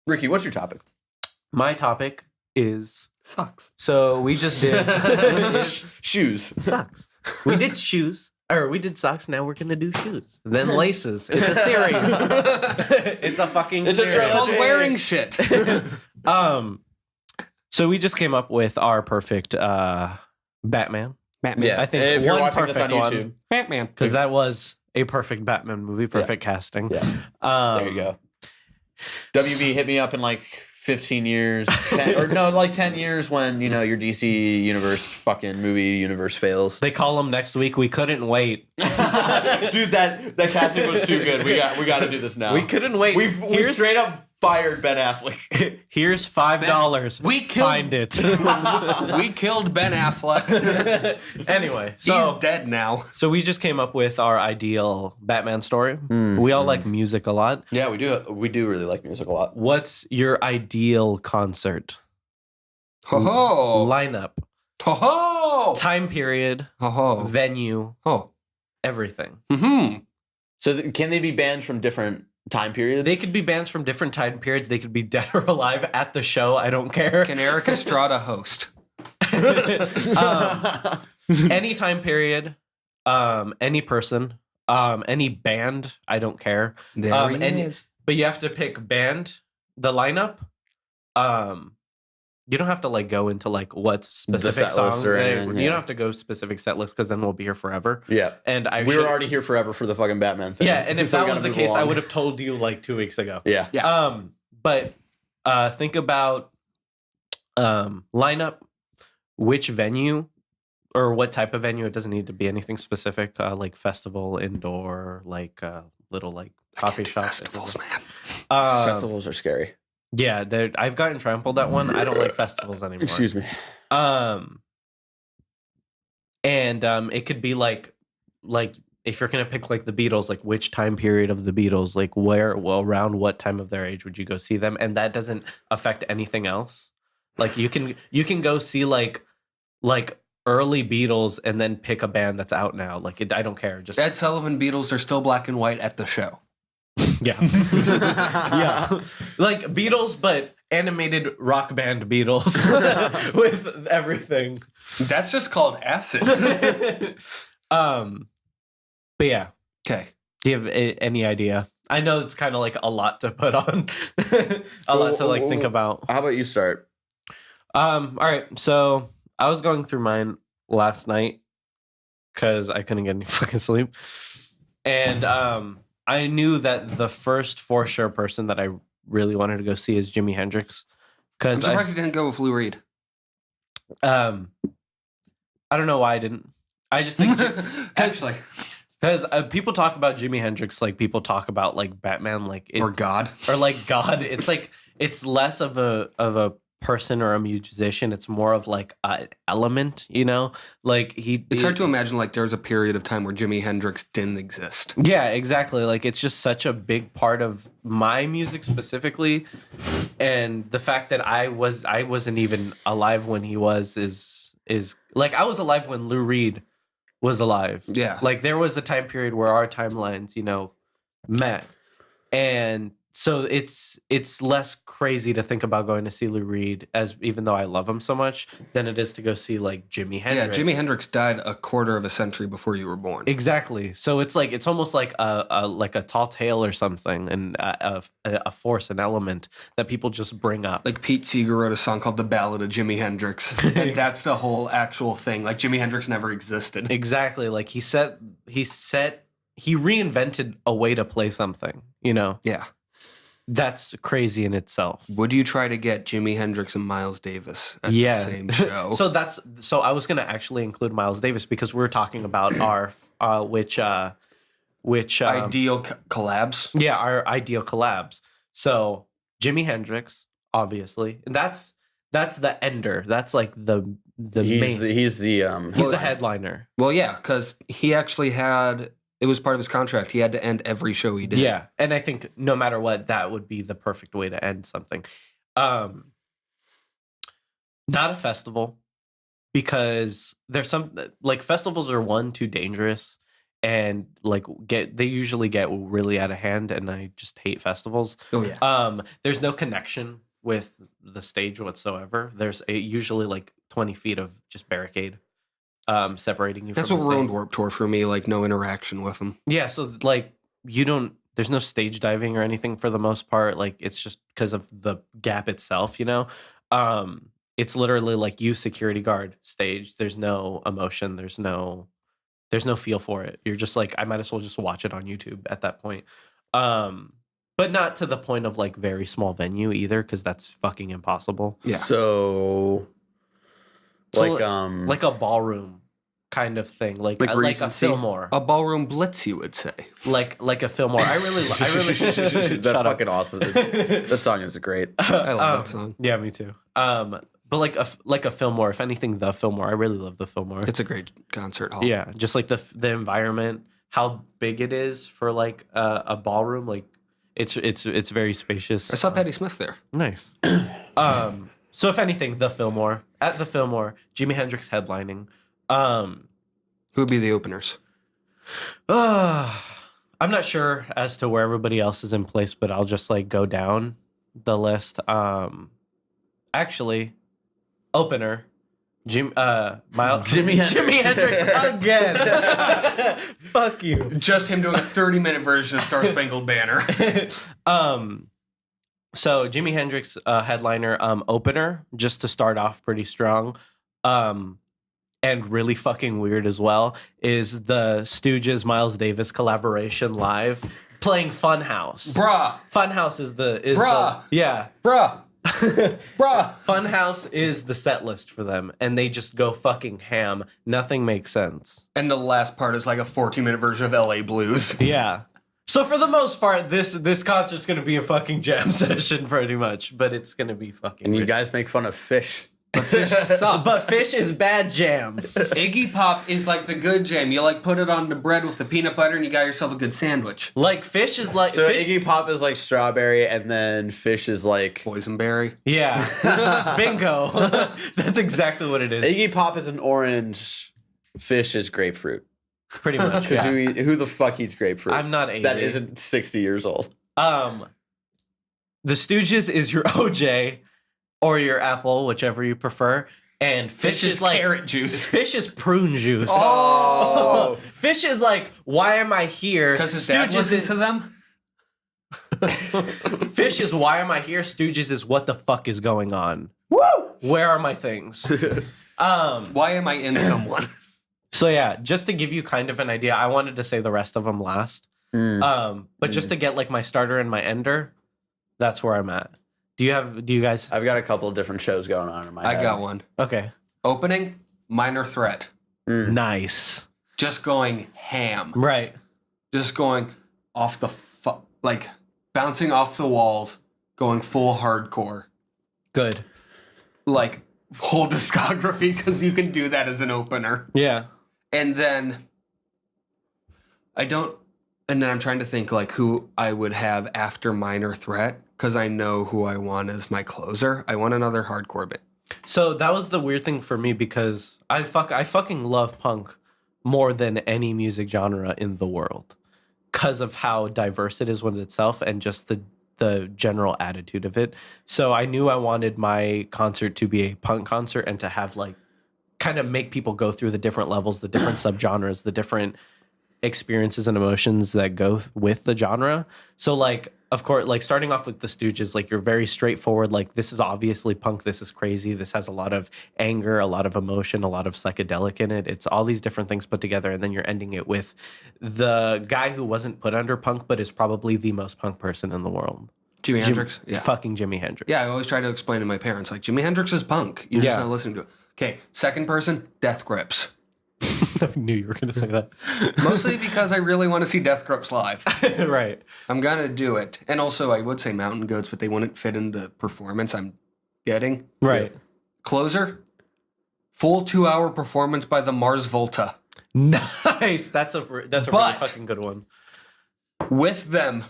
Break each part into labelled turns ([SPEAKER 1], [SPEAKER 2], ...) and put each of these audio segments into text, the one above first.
[SPEAKER 1] Ricky, what's your topic?
[SPEAKER 2] My topic is
[SPEAKER 3] Sucks.
[SPEAKER 2] so we just did
[SPEAKER 1] Shoes.
[SPEAKER 2] socks. We did shoes. Or we did socks, now we're gonna do shoes. Then laces. It's a series. It's a fucking
[SPEAKER 1] It's a
[SPEAKER 2] series.
[SPEAKER 3] It's called
[SPEAKER 1] Trilogy.
[SPEAKER 3] wearing shit.
[SPEAKER 2] So we just came up with our perfect Batman.
[SPEAKER 3] Batman.
[SPEAKER 1] Yeah,
[SPEAKER 2] I think
[SPEAKER 1] if you're
[SPEAKER 2] one
[SPEAKER 1] watching this on
[SPEAKER 2] perfect one.
[SPEAKER 1] YouTube,
[SPEAKER 3] Batman.
[SPEAKER 2] Because that was a perfect Batman movie, perfect casting.
[SPEAKER 1] yeah, there you go. WB hit me up in like 15 years, 10 years when your DC universe fucking movie universe fails.
[SPEAKER 2] They call him next week. We couldn't wait.
[SPEAKER 1] Dude, that casting was too good. We got to do this now.
[SPEAKER 2] We couldn't wait.
[SPEAKER 1] We straight up fired Ben Affleck.
[SPEAKER 2] Here's $5.
[SPEAKER 3] We killed-
[SPEAKER 2] Find it.
[SPEAKER 3] We killed Ben Affleck.
[SPEAKER 2] Anyway, so
[SPEAKER 3] He's dead now.
[SPEAKER 2] So we just came up with our ideal Batman story. We all like music a lot.
[SPEAKER 1] Yeah, we do. We do really like music a lot.
[SPEAKER 2] What's your ideal concert?
[SPEAKER 3] Ho ho.
[SPEAKER 2] Lineup,
[SPEAKER 3] Ho ho.
[SPEAKER 2] time period,
[SPEAKER 3] Ho ho.
[SPEAKER 2] venue,
[SPEAKER 3] Oh.
[SPEAKER 2] everything.
[SPEAKER 3] Mm-hmm.
[SPEAKER 1] So can they be banned from different time periods?
[SPEAKER 2] They could be bands from different time periods. They could be dead or alive at the show. I don't care.
[SPEAKER 3] Can Eric Estrada host?
[SPEAKER 2] Any time period, any person, any band. I don't care.
[SPEAKER 3] There he
[SPEAKER 2] and
[SPEAKER 3] is.
[SPEAKER 2] But you have to pick band, the lineup. You don't have to go into what specific
[SPEAKER 1] set
[SPEAKER 2] song.
[SPEAKER 1] list or anything,
[SPEAKER 2] You
[SPEAKER 1] yeah.
[SPEAKER 2] don't have to go specific set list because then we'll be here forever.
[SPEAKER 1] Yeah.
[SPEAKER 2] And
[SPEAKER 1] We were already here forever for the fucking Batman thing.
[SPEAKER 2] Yeah, and if
[SPEAKER 1] So we
[SPEAKER 2] that was
[SPEAKER 1] gotta
[SPEAKER 2] the
[SPEAKER 1] move
[SPEAKER 2] case, I
[SPEAKER 1] along.
[SPEAKER 2] would have told you 2 weeks ago.
[SPEAKER 1] Yeah.
[SPEAKER 3] Yeah.
[SPEAKER 2] But think about lineup, which venue or what type of venue. It doesn't need to be anything specific, like festival, indoor, little coffee shop.
[SPEAKER 3] Festivals, man.
[SPEAKER 1] Festivals are scary.
[SPEAKER 2] Yeah, I've gotten trampled at one. I don't like festivals anymore.
[SPEAKER 1] Excuse me.
[SPEAKER 2] And it could be like if you're gonna pick the Beatles, which time period of the Beatles, around what time of their age would you go see them, and that doesn't affect anything else. You can go see early Beatles and then pick a band that's out now. I don't care. Just
[SPEAKER 3] Ed Sullivan Beatles are still black and white at the show.
[SPEAKER 2] yeah, yeah, Beatles, but animated rock band Beatles with everything.
[SPEAKER 3] That's just called acid.
[SPEAKER 2] But yeah.
[SPEAKER 3] Okay.
[SPEAKER 2] Do you have any idea? I know it's kind of a lot to put on, a lot to think about.
[SPEAKER 1] How about you start?
[SPEAKER 2] All right. So I was going through mine last night because I couldn't get any fucking sleep, and I knew that the first for sure person that I really wanted to go see is Jimi Hendrix.
[SPEAKER 3] I'm
[SPEAKER 2] Because
[SPEAKER 3] surprised you didn't go with Lou Reed.
[SPEAKER 2] I don't know why I didn't. I just think
[SPEAKER 3] Actually.
[SPEAKER 2] because people talk about Jimi Hendrix like people talk about Batman,
[SPEAKER 3] Or God.
[SPEAKER 2] or God. It's it's less of a person or a musician. It's more of an element,
[SPEAKER 3] It's hard to imagine there was a period of time where Jimi Hendrix didn't exist.
[SPEAKER 2] Yeah, exactly. It's just such a big part of my music specifically, and the fact that I wasn't even alive when he was is I was alive when Lou Reed was alive.
[SPEAKER 3] Yeah.
[SPEAKER 2] There was a time period where our timelines, met, and so it's less crazy to think about going to see Lou Reed, even though I love him so much, than it is to go see Jimi Hendrix.
[SPEAKER 3] Yeah, Jimi Hendrix died a quarter of a century before you were born.
[SPEAKER 2] Exactly. So it's it's almost like a tall tale or something, and a force, an element that people just bring up.
[SPEAKER 3] Pete Seeger wrote a song called The Ballad of Jimi Hendrix. And that's the whole actual thing. Jimi Hendrix never existed.
[SPEAKER 2] Exactly. He reinvented a way to play something,
[SPEAKER 3] Yeah.
[SPEAKER 2] That's crazy in itself.
[SPEAKER 3] Would you try to get Jimi Hendrix and Miles Davis at the same show?
[SPEAKER 2] So I was going to actually include Miles Davis because we were talking about our which
[SPEAKER 3] ideal collabs.
[SPEAKER 2] Yeah, our ideal collabs. So Jimi Hendrix, obviously, and that's the ender. That's the main.
[SPEAKER 1] He's
[SPEAKER 2] He's the headliner.
[SPEAKER 3] Well, yeah, because he actually had... It was part of his contract. He had to end every show he did.
[SPEAKER 2] Yeah, and I think no matter what, that would be the perfect way to end something. Not a festival, because there's some festivals are too dangerous, and like they usually get really out of hand, and I just hate festivals.
[SPEAKER 3] Oh yeah.
[SPEAKER 2] There's no connection with the stage whatsoever. There's usually like 20 feet of just barricade separating you.
[SPEAKER 3] That's
[SPEAKER 2] from
[SPEAKER 3] what
[SPEAKER 2] the
[SPEAKER 3] ruined
[SPEAKER 2] stage.
[SPEAKER 3] Warped Tour for me. Like no interaction with them.
[SPEAKER 2] Yeah, so like you don't. There's no stage diving or anything for the most part. Like it's just because of the gap itself, you know. It's literally like you security guard stage. There's no emotion. There's no feel for it. You're just like, I might as well just watch it on YouTube at that point. But not to the point of like very small venue either, because that's fucking impossible.
[SPEAKER 3] Yeah.
[SPEAKER 1] So
[SPEAKER 2] like a ballroom kind of thing, like a
[SPEAKER 3] Regency?
[SPEAKER 2] Fillmore,
[SPEAKER 3] A ballroom blitz, you would say.
[SPEAKER 2] like a Fillmore. I really
[SPEAKER 1] that's
[SPEAKER 2] shut up.
[SPEAKER 1] fucking awesome. That song is great.
[SPEAKER 3] I love that song.
[SPEAKER 2] Yeah, me too. But like a Fillmore, if anything, the Fillmore. I really love the Fillmore.
[SPEAKER 3] It's a great concert hall.
[SPEAKER 2] Yeah, just like the environment, how big it is for like a ballroom. Like it's very spacious.
[SPEAKER 3] I saw Patti Smith there.
[SPEAKER 2] Nice. So if anything, the Fillmore, at the Fillmore, Jimi Hendrix headlining.
[SPEAKER 3] Who would be the openers?
[SPEAKER 2] I'm not sure as to where everybody else is in place, but I'll just like go down the list. Actually, opener,
[SPEAKER 1] Jimi
[SPEAKER 2] Hendrix again. Fuck you.
[SPEAKER 3] Just him doing a 30-minute version of Star Spangled Banner.
[SPEAKER 2] So Jimi Hendrix headliner, opener, just to start off pretty strong. And really fucking weird as well is the Stooges Miles Davis collaboration live playing Funhouse.
[SPEAKER 3] Bruh.
[SPEAKER 2] Funhouse is the
[SPEAKER 3] Bruh.
[SPEAKER 2] yeah.
[SPEAKER 3] Bruh. Bruh.
[SPEAKER 2] Funhouse is the set list for them, and they just go fucking ham. Nothing makes sense.
[SPEAKER 3] And the last part is like a 14-minute version of LA Blues.
[SPEAKER 2] Yeah. So for the most part, this concert's gonna be a fucking jam session pretty much, but it's gonna be fucking.
[SPEAKER 1] And you
[SPEAKER 2] rich.
[SPEAKER 1] guys make fun of Fish.
[SPEAKER 3] But Fish sucks.
[SPEAKER 2] But Fish is bad jam.
[SPEAKER 3] Iggy Pop is like the good jam. You like put it on the bread with the peanut butter and you got yourself a good sandwich.
[SPEAKER 2] Like Fish is like
[SPEAKER 1] So
[SPEAKER 2] Fish,
[SPEAKER 1] Iggy Pop is like strawberry, and then Fish is like
[SPEAKER 3] Boysenberry.
[SPEAKER 2] yeah. Bingo. That's exactly what it is.
[SPEAKER 1] Iggy Pop is an orange. Fish is grapefruit.
[SPEAKER 2] Pretty much.
[SPEAKER 1] Because
[SPEAKER 2] Yeah.
[SPEAKER 1] who the fuck eats grapefruit?
[SPEAKER 2] I'm not 80.
[SPEAKER 1] That isn't 60 years old.
[SPEAKER 2] The Stooges is your OJ or your apple, whichever you prefer. And Fish is like
[SPEAKER 3] carrot juice.
[SPEAKER 2] Fish is prune juice.
[SPEAKER 1] Oh.
[SPEAKER 2] Fish is like, why am I here?
[SPEAKER 3] Because his dad listens to them?
[SPEAKER 2] Fish is why am I here? Stooges is what the fuck is going on?
[SPEAKER 1] Woo!
[SPEAKER 2] Where are my things?
[SPEAKER 3] Why am I in someone?
[SPEAKER 2] So yeah, just to give you kind of an idea, I wanted to say the rest of them last. But just to get like my starter and my ender, that's where I'm at. Do you guys?
[SPEAKER 1] I've got a couple of different shows going on in my head.
[SPEAKER 3] I got one.
[SPEAKER 2] Okay.
[SPEAKER 3] Opening, Minor Threat.
[SPEAKER 2] Nice.
[SPEAKER 3] Just going ham.
[SPEAKER 2] Right.
[SPEAKER 3] Just going off the like bouncing off the walls, going full hardcore.
[SPEAKER 2] Good.
[SPEAKER 3] Like whole discography because you can do that as an opener.
[SPEAKER 2] Yeah.
[SPEAKER 3] And then I'm trying to think like who I would have after Minor Threat because I know who I want as my closer. I want another hardcore bit.
[SPEAKER 2] So that was the weird thing for me because I fucking love punk more than any music genre in the world because of how diverse it is within itself and just the general attitude of it. So I knew I wanted my concert to be a punk concert and to have like kind of make people go through the different levels, the different subgenres, the different experiences and emotions that go with the genre. So like, of course, like starting off with the Stooges, like you're very straightforward. Like this is obviously punk. This is crazy. This has a lot of anger, a lot of emotion, a lot of psychedelic in it. It's all these different things put together. And then you're ending it with the guy who wasn't put under punk, but is probably the most punk person in the world.
[SPEAKER 3] Jimi Hendrix? Yeah.
[SPEAKER 2] Fucking Jimi Hendrix.
[SPEAKER 3] Yeah, I always try to explain to my parents, like, Jimi Hendrix is punk. You're just
[SPEAKER 2] Yeah.
[SPEAKER 3] not listening to it. Okay, second person, Death Grips.
[SPEAKER 2] I knew you were going to say that.
[SPEAKER 3] Mostly because I really want to see Death Grips live.
[SPEAKER 2] Right.
[SPEAKER 3] I'm going to do it. And also, I would say Mountain Goats, but they wouldn't fit in the performance I'm getting.
[SPEAKER 2] Right.
[SPEAKER 3] Closer, full 2-hour performance by the Mars Volta.
[SPEAKER 2] Nice. That's a really fucking good one.
[SPEAKER 3] With them,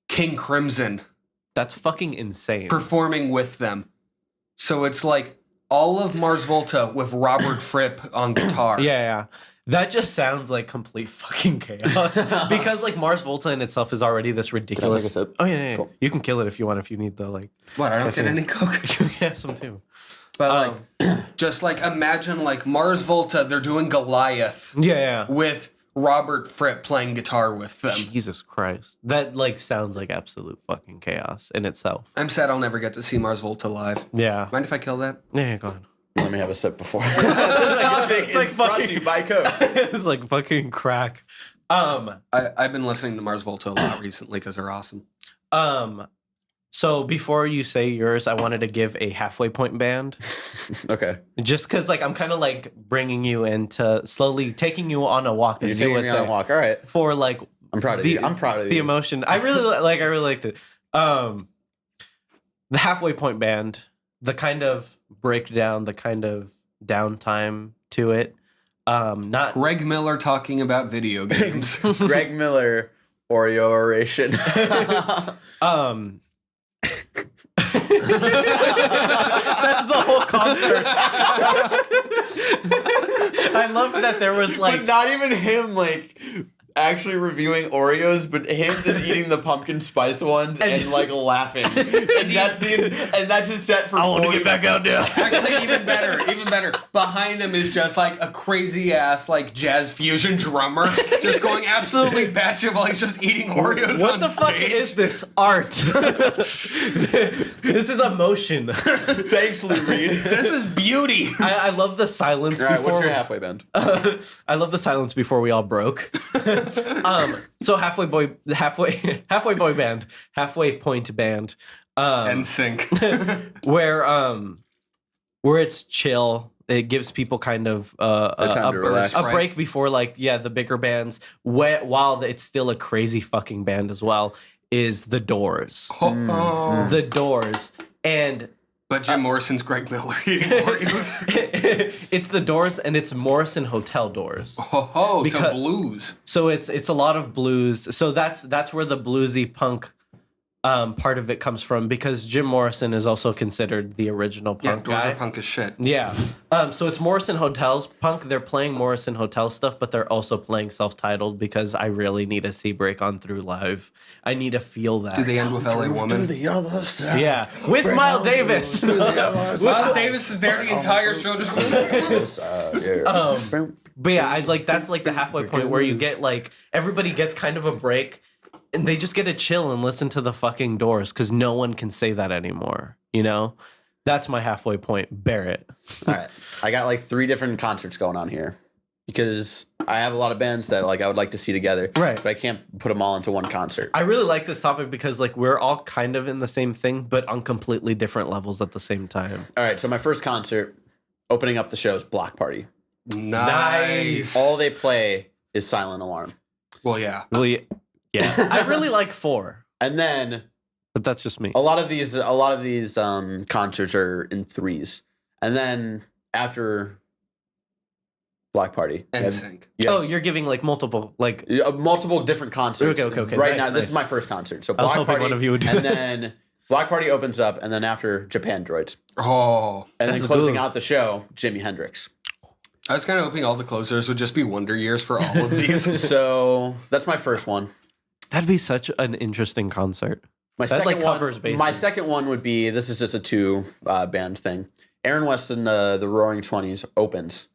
[SPEAKER 3] King Crimson
[SPEAKER 2] That's fucking insane.
[SPEAKER 3] performing with them. So it's like all of Mars Volta with Robert Fripp on guitar.
[SPEAKER 2] Yeah. That just sounds like complete fucking chaos. Because like Mars Volta in itself is already this ridiculous.
[SPEAKER 1] Can I take a sip?
[SPEAKER 2] Oh yeah.
[SPEAKER 1] Cool.
[SPEAKER 2] You can kill it if you want. If you need the like.
[SPEAKER 3] What? I don't get
[SPEAKER 2] caffeine.
[SPEAKER 3] any Coke.
[SPEAKER 2] You can have some too.
[SPEAKER 3] But like, just like imagine like Mars Volta, they're doing Goliath
[SPEAKER 2] Yeah.
[SPEAKER 3] with Robert Fripp playing guitar with them.
[SPEAKER 2] Jesus Christ. That like sounds like absolute fucking chaos in itself.
[SPEAKER 3] I'm sad I'll never get to see Mars Volta live.
[SPEAKER 2] Yeah.
[SPEAKER 3] Mind if I kill that?
[SPEAKER 2] Yeah. Go on.
[SPEAKER 1] Let me have a sip before. This topic
[SPEAKER 2] It's like
[SPEAKER 1] is brought to
[SPEAKER 2] fucking-
[SPEAKER 1] you by Coke.
[SPEAKER 2] It's like fucking crack.
[SPEAKER 3] I've been listening to Mars Volta a lot recently because they're awesome.
[SPEAKER 2] So before you say yours, I wanted to give a halfway point band.
[SPEAKER 1] Okay.
[SPEAKER 2] Just because, like, I'm kind of like bringing you into slowly taking you on a walk.
[SPEAKER 1] You're
[SPEAKER 2] as you
[SPEAKER 1] taking
[SPEAKER 2] would
[SPEAKER 1] me on a
[SPEAKER 2] say,
[SPEAKER 1] walk. All right.
[SPEAKER 2] for like
[SPEAKER 1] I'm proud of
[SPEAKER 2] the-
[SPEAKER 1] you. I'm proud of
[SPEAKER 2] the
[SPEAKER 1] you.
[SPEAKER 2] emotion. I really liked it. The halfway point band, the kind of breakdown, the kind of downtime to it. Not
[SPEAKER 3] Greg Miller talking about video games.
[SPEAKER 1] Greg Miller, Oreo oration.
[SPEAKER 2] That's the whole concert. I love that there was
[SPEAKER 1] But
[SPEAKER 2] like
[SPEAKER 1] not even him like actually reviewing Oreos, but him just eating the pumpkin spice ones and like laughing. And that's his set for
[SPEAKER 2] I want to
[SPEAKER 1] 40
[SPEAKER 2] get back out there.
[SPEAKER 3] Actually, even better. Behind him is just like a crazy ass like jazz fusion drummer, just going absolutely batshit while he's just eating Oreos.
[SPEAKER 2] What
[SPEAKER 3] on
[SPEAKER 2] the fuck
[SPEAKER 3] stage.
[SPEAKER 2] is this art? This is emotion.
[SPEAKER 1] Thanks, Lou Reed.
[SPEAKER 3] This is beauty.
[SPEAKER 2] I love the silence
[SPEAKER 1] All right,
[SPEAKER 2] before.
[SPEAKER 1] what's your halfway bend?
[SPEAKER 2] I love the silence before we all broke. So halfway boy band, halfway point band,
[SPEAKER 3] And sync.
[SPEAKER 2] where it's chill. It gives people kind of
[SPEAKER 1] time to relax.
[SPEAKER 2] a
[SPEAKER 3] Right.
[SPEAKER 2] break before like the bigger bands. While it's still a crazy fucking band as well. Is the Doors.
[SPEAKER 3] Oh.
[SPEAKER 2] The Doors. And
[SPEAKER 3] But Jim Morrison's Greg Miller eating Oreos.
[SPEAKER 2] it's the Doors and it's Morrison Hotel Doors.
[SPEAKER 3] So
[SPEAKER 2] Because-
[SPEAKER 3] blues.
[SPEAKER 2] So it's a lot of blues. So that's where the bluesy punk part of it comes from, because Jim Morrison is also considered the original
[SPEAKER 3] Yeah,
[SPEAKER 2] punk
[SPEAKER 3] Doors
[SPEAKER 2] guy.
[SPEAKER 3] are punk as shit.
[SPEAKER 2] Yeah. So it's Morrison Hotel's punk. They're playing Morrison Hotel stuff, but they're also playing self-titled because I really need to see Break On Through live. I need to feel that.
[SPEAKER 3] Do they end with LA Woman?
[SPEAKER 1] the other side.
[SPEAKER 2] Yeah, with Miles Davis.
[SPEAKER 3] Miles Davis is there the entire show just
[SPEAKER 2] But yeah, I like that's like the halfway point where you get like everybody gets kind of a break and they just get to chill and listen to the fucking Doors because no one can say that anymore. You know, that's my halfway point. Barrett.
[SPEAKER 1] All right. I got like 3 different concerts going on here because I have a lot of bands that like I would like to see together.
[SPEAKER 2] Right.
[SPEAKER 1] But I can't put them all into one concert.
[SPEAKER 2] I really like this topic because like we're all kind of in the same thing, but on completely different levels at the same time.
[SPEAKER 1] All right. So my first concert, opening up the show, is Block Party.
[SPEAKER 3] Nice.
[SPEAKER 1] All they play is Silent Alarm.
[SPEAKER 3] Well, yeah.
[SPEAKER 2] Really, yeah. I really like 4,
[SPEAKER 1] And then
[SPEAKER 2] but that's just me.
[SPEAKER 1] a lot of these concerts are in 3s. And then after Block Party,
[SPEAKER 3] And sync.
[SPEAKER 1] yeah,
[SPEAKER 2] Oh, you're giving like multiple like.
[SPEAKER 1] multiple different concerts.
[SPEAKER 2] Okay.
[SPEAKER 1] Right
[SPEAKER 2] Nice,
[SPEAKER 1] now, this
[SPEAKER 2] nice.
[SPEAKER 1] is my first concert. So
[SPEAKER 2] I was
[SPEAKER 1] Block
[SPEAKER 2] hoping
[SPEAKER 1] Party,
[SPEAKER 2] one of you would do
[SPEAKER 1] and
[SPEAKER 2] that.
[SPEAKER 1] then Block Party opens up, and then after Japan Droids,
[SPEAKER 3] Oh.
[SPEAKER 1] and
[SPEAKER 2] That's
[SPEAKER 1] then closing
[SPEAKER 2] good.
[SPEAKER 1] out the show, Jimi Hendrix.
[SPEAKER 3] I was kind of hoping all the closers would just be Wonder Years for all of these.
[SPEAKER 1] So that's my first one.
[SPEAKER 2] That'd be such an interesting concert.
[SPEAKER 1] My
[SPEAKER 2] That,
[SPEAKER 1] second
[SPEAKER 2] like,
[SPEAKER 1] one,
[SPEAKER 2] covers bases.
[SPEAKER 1] my second one would be, this is just a 2 band thing. Aaron West and the Roaring Twenties opens,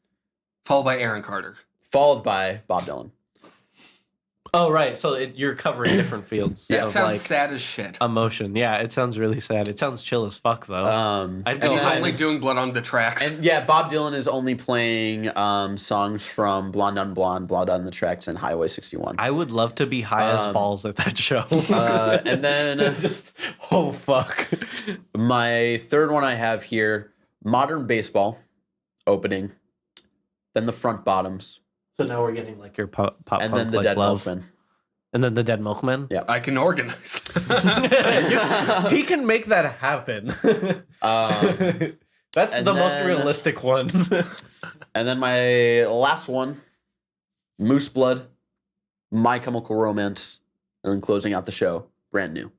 [SPEAKER 3] Followed by Aaron Carter.
[SPEAKER 1] followed by Bob Dylan.
[SPEAKER 2] Oh, right. So you're covering different fields.
[SPEAKER 3] That
[SPEAKER 2] of,
[SPEAKER 3] sounds
[SPEAKER 2] like,
[SPEAKER 3] sad as shit.
[SPEAKER 2] emotion. Yeah, it sounds really sad. It sounds chill as fuck, though. I'd
[SPEAKER 1] And
[SPEAKER 2] go
[SPEAKER 3] He's
[SPEAKER 2] hide.
[SPEAKER 3] only doing blood on the tracks.
[SPEAKER 1] And yeah, Bob Dylan is only playing songs from Blonde on Blonde, Blood on the Tracks, and Highway 61.
[SPEAKER 2] I would love to be high as balls at that show.
[SPEAKER 1] And then
[SPEAKER 2] Just, oh, fuck.
[SPEAKER 1] my third one I have here, Modern Baseball opening, then the Front Bottoms,
[SPEAKER 2] So now we're getting like your pop
[SPEAKER 1] and
[SPEAKER 2] punk,
[SPEAKER 1] then the
[SPEAKER 2] like,
[SPEAKER 1] Dead
[SPEAKER 2] love.
[SPEAKER 1] Milkmen.
[SPEAKER 2] And then the Dead Milkmen?
[SPEAKER 1] Yeah.
[SPEAKER 3] I can organize.
[SPEAKER 2] He can make that happen. That's
[SPEAKER 1] and
[SPEAKER 2] the most
[SPEAKER 1] then-
[SPEAKER 2] realistic one.
[SPEAKER 1] And then my last one, Moose Blood, My Chemical Romance, and then closing out the show, Brand New.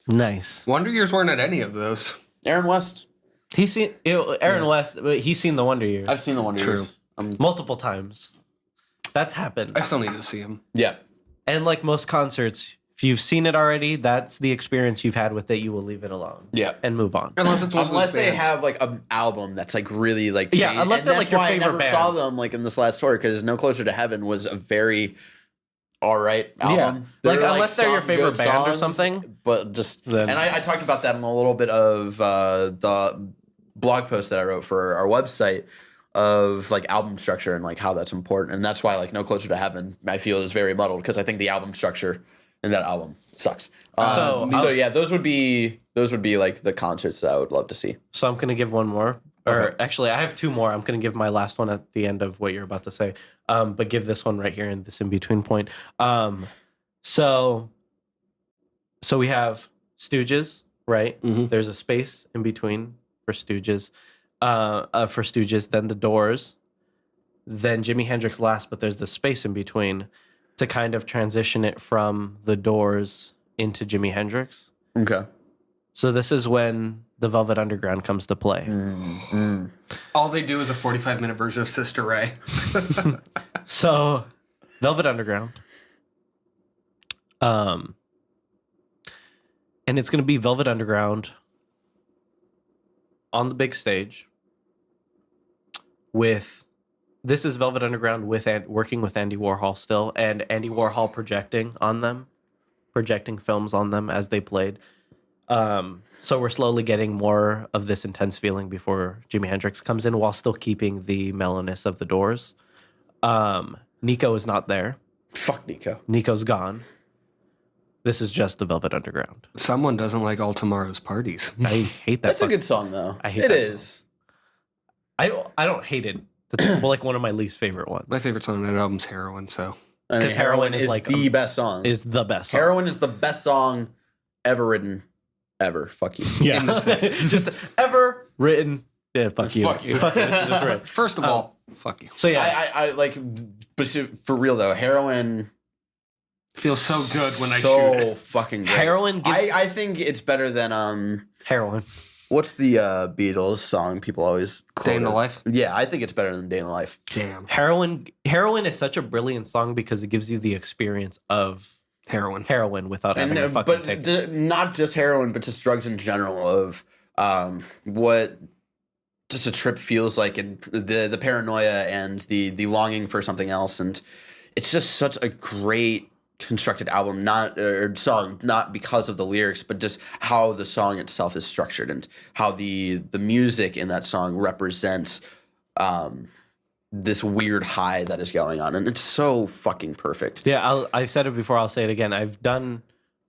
[SPEAKER 2] Nice.
[SPEAKER 3] Wonder Years weren't at any of those.
[SPEAKER 1] Aaron West,
[SPEAKER 2] He's seen Aaron West, but he's seen the Wonder Years
[SPEAKER 1] I've seen the Wonder
[SPEAKER 3] True.
[SPEAKER 1] Years.
[SPEAKER 2] multiple times. That's happened.
[SPEAKER 3] I still need to see him.
[SPEAKER 1] Yeah.
[SPEAKER 2] And like most concerts, if you've seen it already, that's the experience you've had with it. You will leave it alone.
[SPEAKER 1] Yeah.
[SPEAKER 2] And move on.
[SPEAKER 3] Unless it's one of
[SPEAKER 1] Unless
[SPEAKER 3] those
[SPEAKER 1] they
[SPEAKER 3] bands.
[SPEAKER 1] have like an album that's like really like
[SPEAKER 2] Yeah,
[SPEAKER 1] changed.
[SPEAKER 2] unless
[SPEAKER 1] And
[SPEAKER 2] they're,
[SPEAKER 1] that's
[SPEAKER 2] like, your
[SPEAKER 1] why
[SPEAKER 2] favorite
[SPEAKER 1] I never
[SPEAKER 2] band.
[SPEAKER 1] saw them like in this last tour because No Closer to Heaven was a very alright album.
[SPEAKER 2] Like,
[SPEAKER 1] They're,
[SPEAKER 2] unless they're your
[SPEAKER 1] some
[SPEAKER 2] favorite
[SPEAKER 1] good
[SPEAKER 2] band or
[SPEAKER 1] songs,
[SPEAKER 2] something,
[SPEAKER 1] But just
[SPEAKER 2] then-
[SPEAKER 1] and I talked about that in a little bit of the blog post that I wrote for our website of like album structure and like how that's important. And that's why like No Closer to Heaven I feel is very muddled because I think the album structure in that album sucks. So yeah, those would be like the concerts that I would love to see.
[SPEAKER 2] So I'm going to give one more. Or
[SPEAKER 1] Okay.
[SPEAKER 2] actually, I have two more. I'm going to give my last one at the end of what you're about to say. But give this one right here in this in-between point. So we have Stooges, right?
[SPEAKER 3] Mhm.
[SPEAKER 2] There's a space in between for Stooges. Then the Doors. Then Jimi Hendrix last, but there's the space in between to kind of transition it from the Doors into Jimi Hendrix.
[SPEAKER 1] Okay.
[SPEAKER 2] So this is when the Velvet Underground comes to play.
[SPEAKER 3] All they do is a 45-minute version of Sister Ray.
[SPEAKER 2] So, Velvet Underground. And it's going to be Velvet Underground on the big stage this is Velvet Underground working with Andy Warhol still, and Andy Warhol projecting films on them as they played. So we're slowly getting more of this intense feeling before Jimi Hendrix comes in while still keeping the mellowness of the Doors. Nico is not there.
[SPEAKER 1] Fuck Nico.
[SPEAKER 2] Nico's gone. This is just the Velvet Underground.
[SPEAKER 3] Someone doesn't like All Tomorrow's Parties.
[SPEAKER 2] I hate that.
[SPEAKER 1] That's a good song though.
[SPEAKER 2] I hate
[SPEAKER 1] it.
[SPEAKER 2] that
[SPEAKER 1] Is.
[SPEAKER 2] I don't hate it. That's like one of my least favorite ones.
[SPEAKER 3] My favorite song on that album's Heroin, so.
[SPEAKER 1] I mean,
[SPEAKER 2] 'Cause Heroin is like
[SPEAKER 1] the best song.
[SPEAKER 2] Is the best song.
[SPEAKER 1] Heroin is the best song ever written. Ever. Fuck you.
[SPEAKER 2] Yeah.
[SPEAKER 3] In the sense.
[SPEAKER 2] Just ever written. Yeah, fuck you.
[SPEAKER 1] Fuck you.
[SPEAKER 2] Fuck you. It's just written.
[SPEAKER 3] First of all, fuck you.
[SPEAKER 2] So yeah.
[SPEAKER 1] I like, but for real though, Heroin
[SPEAKER 3] Feels so good when I shoot
[SPEAKER 1] so
[SPEAKER 3] it.
[SPEAKER 1] fucking great.
[SPEAKER 2] Heroin gives
[SPEAKER 1] I think it's better than
[SPEAKER 2] heroin.
[SPEAKER 1] what's the Beatles song people always quote?
[SPEAKER 3] Day in the Life?
[SPEAKER 1] Yeah, I think it's better than Day in the Life.
[SPEAKER 3] Damn.
[SPEAKER 2] Heroin is such a brilliant song because it gives you the experience of
[SPEAKER 3] Heroin.
[SPEAKER 2] without having to fucking take it.
[SPEAKER 1] Not just heroin, but just drugs in general of what just a trip feels like and the paranoia and the longing for something else. And it's just such a great constructed album, song, not because of the lyrics, but just how the song itself is structured and how the music in that song represents this weird high that is going on. And it's so fucking perfect.
[SPEAKER 2] Yeah, I've said it before, I'll say it again. I've done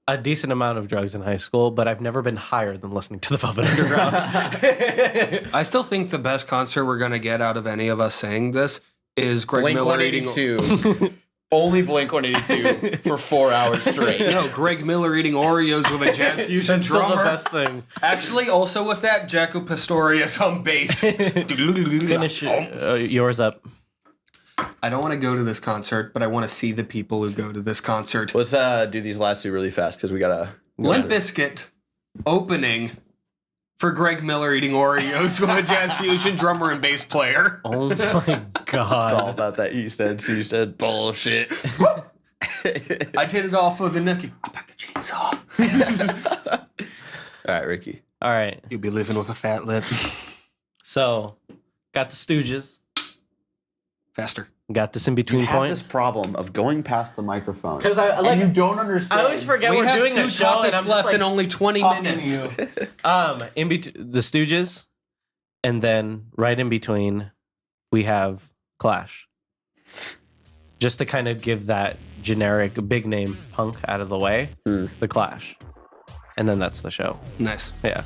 [SPEAKER 2] a decent amount of drugs in high school, but I've never been higher than listening to the Velvet Underground.
[SPEAKER 3] I still think the best concert we're going to get out of any of us saying this is Greg
[SPEAKER 1] Blink
[SPEAKER 3] Miller eating...
[SPEAKER 1] 182. Only Blink 182 for 4 hours straight.
[SPEAKER 3] No, Greg Miller eating Oreos with a jazz fusion
[SPEAKER 2] That's still
[SPEAKER 3] drummer.
[SPEAKER 2] the best thing.
[SPEAKER 3] Actually, also with that, Jaco Pastorius on bass.
[SPEAKER 2] Finish yours up.
[SPEAKER 3] I don't want to go to this concert, but I want to see the people who go to this concert.
[SPEAKER 1] Let's do these last two really fast because we gotta.
[SPEAKER 3] Limp Bizkit opening for Greg Miller eating Oreos with a jazz fusion drummer and bass player.
[SPEAKER 2] Oh my
[SPEAKER 1] It's all
[SPEAKER 2] god.
[SPEAKER 1] about that. You said bullshit.
[SPEAKER 3] I did it all for the nookie. I pack a chainsaw.
[SPEAKER 1] All right, Ricky.
[SPEAKER 2] All right.
[SPEAKER 3] You'll be living with a fat lip.
[SPEAKER 2] So, got the Stooges.
[SPEAKER 3] Faster.
[SPEAKER 2] Got this in
[SPEAKER 1] You
[SPEAKER 2] between
[SPEAKER 1] have
[SPEAKER 2] point.
[SPEAKER 1] this problem of going past the microphone
[SPEAKER 2] Because I
[SPEAKER 1] and you don't understand.
[SPEAKER 2] I always forget
[SPEAKER 3] We
[SPEAKER 2] we're
[SPEAKER 3] have
[SPEAKER 2] doing
[SPEAKER 3] two
[SPEAKER 2] a show and
[SPEAKER 3] topics
[SPEAKER 2] I'm
[SPEAKER 3] left
[SPEAKER 2] just
[SPEAKER 3] in
[SPEAKER 2] like,
[SPEAKER 3] only 20
[SPEAKER 2] talking to
[SPEAKER 3] minutes.
[SPEAKER 2] you. In between the Stooges, and then right in between, we have Clash. Just to kind of give that generic big name punk out of the way, the Clash, and then that's the show.
[SPEAKER 3] Nice.
[SPEAKER 2] Yeah.